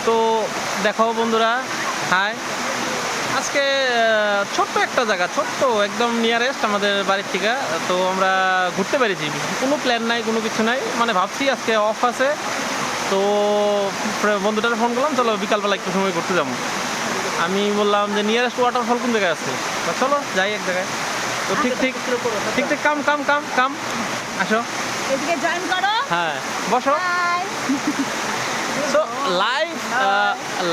তো দেখো বন্ধুরা, হাই। আজকে ছোট্ট একটা জায়গা, ছোট্ট একদম নিয়ারেস্ট আমাদের বাড়ির থেকে। তো আমরা ঘুরতে পেরেছি, কোনো প্ল্যান নাই, কোনো কিছু নাই, মানে ভাবছি আজকে অফ আছে। তো বন্ধুটার ফোন করলাম, চলো বিকালবেলা একটু সময় ঘুরতে যাবো। আমি বললাম যে নিয়ারেস্ট ওয়াটারফল কোন জায়গায় আছে, চলো যাই এক জায়গায়। তো ঠিক ঠিক ঠিক ঠিক কাম কাম কাম কাম আসো, এদিকে জয়েন করো। হ্যাঁ বসো। সো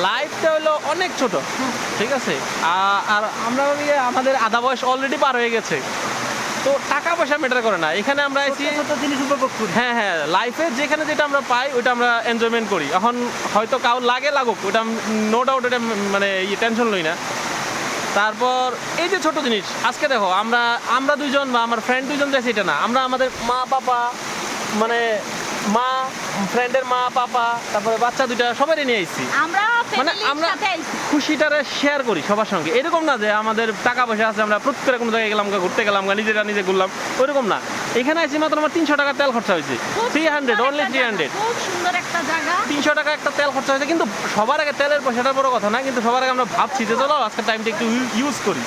লাইফটা হলো অনেক ছোট, ঠিক আছে। আর আমরা আমাদের আধা বয়স অলরেডি পার হয়ে গেছে। তো টাকা পয়সা ম্যাটার করে না, এখানে আমরা এসে জিনিস উপভোগ করি। হ্যাঁ, লাইফে যেখানে যেটা আমরা পাই ওইটা আমরা এনজয়মেন্ট করি। এখন হয়তো কাউ লাগুক, ওটা নো ডাউট, ওটা মানে টেনশন লই না। তারপর এই যে ছোট জিনিস, আজকে দেখো আমরা দুইজন বা আমার ফ্রেন্ড দুইজন যাচ্ছি, এটা না, আমরা আমাদের মা পাপা, মানে মা, ফ্রেন্ডের মা পাপা, তারপরে বাচ্চা দুইটা সবাই নিয়ে আসছি। মানে আমরা খুশিটারে শেয়ার করি সবার সঙ্গে। এরকম না যে আমাদের টাকা পয়সা আছে আমরা প্রত্যেক করে কোনো জায়গায় গেলাম, ঘুরতে গেলাম, নিজে ঘুরলাম, ওইরকম না। এখানে আসি মাত্র আমার 300 টাকা তেল খরচা হয়েছে, 300, অনলি 300। খুব সুন্দর একটা জায়গা, 300 টাকা একটা তেল খরচা হয়েছে। কিন্তু সবার আগে তেলের পয়সাটা বড় কথা না, কিন্তু সবার আগে আমরা ভাবছি যে চলো আজকে টাইমটা একটু ইউজ করি,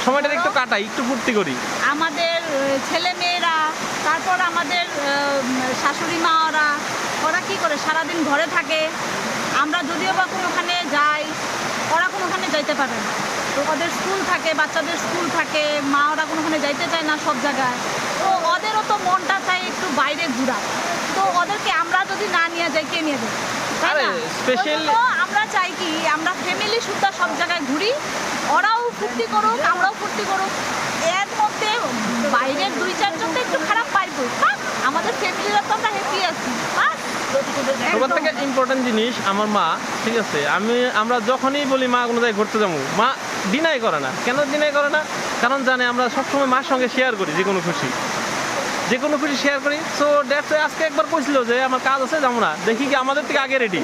সময়টা একটু কাটাই, একটু ফুর্তি করি। আমাদের ছেলে মেয়েরা, তারপর আমাদের শাশুড়ি মারা, ওরা কি করে সারাদিন ঘরে থাকে। আমরা যদিও বা কোনোখানে যাই, ওরা কোনোখানে যাইতে পারে না। তো ওদের স্কুল থাকে, বাচ্চাদের স্কুল থাকে, মা ওরা কোনোখানে যাইতে চায় না সব জায়গায়। তো ওদেরও তো মনটা চাই একটু বাইরে ঘোরা। তো ওদেরকে আমরা যদি না নিয়ে যাই, কে নিয়ে যাই? আমরা চাই কি আমরা ফ্যামিলি সুদ্ধা সব জায়গায় ঘুরি, ওরাও ফুর্তি করুক, আমরাও ফুর্তি করুক। এর মধ্যে বাইরের 2-4 জন তো একটু খারাপ পাইবো, আমাদের ফ্যামিলিরা তো আমরা হ্যাপি আছি। সবার থেকে ইম্পর্টেন্ট জিনিস আমার মা, ঠিক আছে। আমরা যখনই বলি মা কোনো জায়গায় ঘুরতে যাবো, মা ডিনাই করে না। কেন ডিনাই করে না? কারণ জানে আমরা সবসময় মার সঙ্গে শেয়ার করি যে কোনো খুশি শেয়ার করি। সো দ্যাটস আজকে একবার কইছিল যে আমার কাজ আছে, যাবো না, দেখি কি আমাদের থেকে আগে রেডি,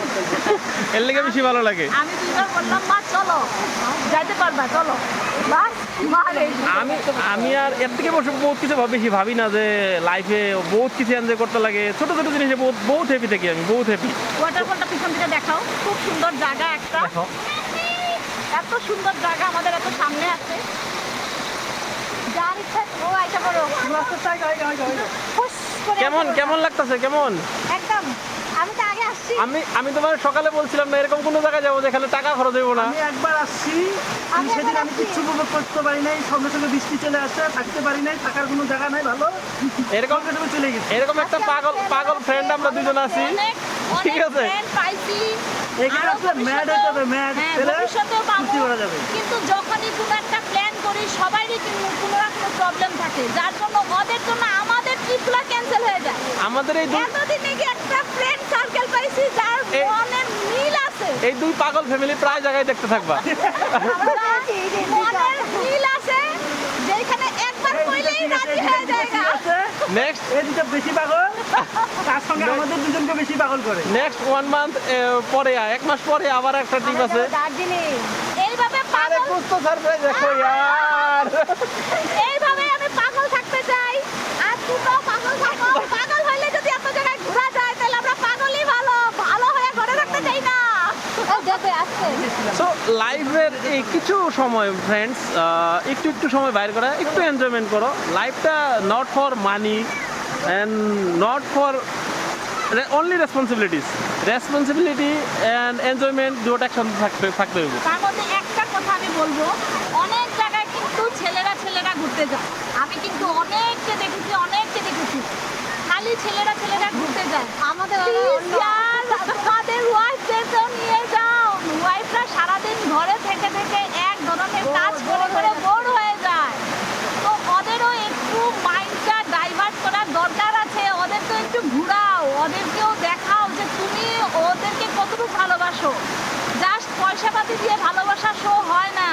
এর লেগে বেশি ভালো লাগে। আমি দুইবার বললাম মা চলো, যাইতে পারবা, চলো। আমি আর এর থেকে বহুত কিছু বেশি ভাবি না, যে লাইফে বহুত কিছু এনজয় করতে লাগে। ছোট ছোট জিনিসে বহুত হ্যাপি থাকি আমি, বহুত হ্যাপি। ওয়াটারফলটা পিছন থেকে দেখাও, খুব সুন্দর জায়গা একটা, এত সুন্দর জায়গা আমাদের এত সামনে আছে। কেমন লাগতেছে? কেমন? একদম আমি তো আগে আসছি। আমি তোমার সকালে বলছিলাম না এরকম কোনো জায়গায় যাবো যেখানে টাকা খরচ হইব না। আমি একবার আসছি, সেদিন আমি কিছু উপভোগ করতে পারি নাই, সঙ্গে সঙ্গে বৃষ্টি চলে আসে, থাকতে পারি নাই, থাকার কোনো জায়গা নাই ভালো, এরকম চলে গেছে। এরকম একটা পাগল ফ্রেন্ড আমরা দুজন আছি, ঠিক আছে। এখানে আসলে ম্যাড হতে হবে, ম্যাড ছেলে ফুর্তি করা যাবে। কিন্তু যখনই কোনো একটা প্ল্যান করি সবারই কোনো না কোনো প্রবলেম থাকে, যার জন্য ওদের জন্য আমাদের ট্রিপগুলো ক্যান্সেল হয়ে যায়। আমাদের এই এতদিনে কি একটা ফ্রেন্ড সার্কেল পাইছি যার মনে মিল আছে। এই দুই পাগল ফ্যামিলি প্রায় জায়গায় দেখতে থাকবা। মনের মিল আছে, যেখানে একবার কইলেই রাজি হয়ে যায়। নেক্সট এই দুটো বেশি পাগল, তার সঙ্গে আমাদের দুজনকে বেশি পাগল করে। নেক্সট 1 মান্থ পরে, 1 মাস পরে আবার একটা ট্রিপ আছে। এইভাবে পাগল, কুছ তো সারপ্রাইজ দেখো यार। এইভাবে আমি পাগল থাকতে চাই, আর তুমিও পাগল থাকো। পাগল হইলে যদি এত জায়গায় ঘোরা যায় তাহলে আমরা পাগলই ভালো হয়ে ঘরে থাকতে চাই না। সো লাইফের এই কিছু সময় ফ্রেন্ডস, একটু সময় বাইর করা, একটু এনজয়মেন্ট করো। লাইফটা not for money and not for only responsibility and enjoyment, দুটো একসাথে থাকতে হবে। তার মধ্যে একটা কথা আমি বলবো, অনেক জায়গায় কিন্তু ছেলেরা ঘুরতে যায়। আমি কিন্তু অনেককে দেখেছি খালি ছেলেরা ঘুরতে যায়। আমাদের ওয়াইফদেরকেও নিয়ে যাও। ওয়াইফরা সারাদিন ঘরে থেকে এক ধরনের কাজ করে বোর হয়ে যায়। তো ওদেরও একটু মাইন্ডটা ডাইভার্ট করার দরকার আছে। ওদেরকে একটু ঘুরাও, ওদেরকেও দেখাও যে তুমি ওদেরকে কতটুকু ভালোবাসো। জাস্ট পয়সাপাতি দিয়ে ভালোবাসা শো হয় না।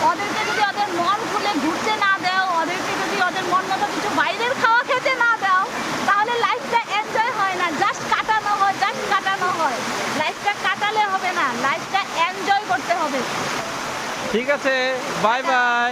ওদেরকে যদি ওদের মন খুলে ঘুরতে না দাও, ওদেরকে যদি ওদের মন মতো কিছু বাইরের খাওয়া খেতে না দাও, তাহলে লাইফটা এনজয় হয় না, জাস্ট কাটানো হয়। লাইফটা কাটালে হবে না, লাইফটা এনজয় করতে হবে। ঠিক আছে, বাই বাই।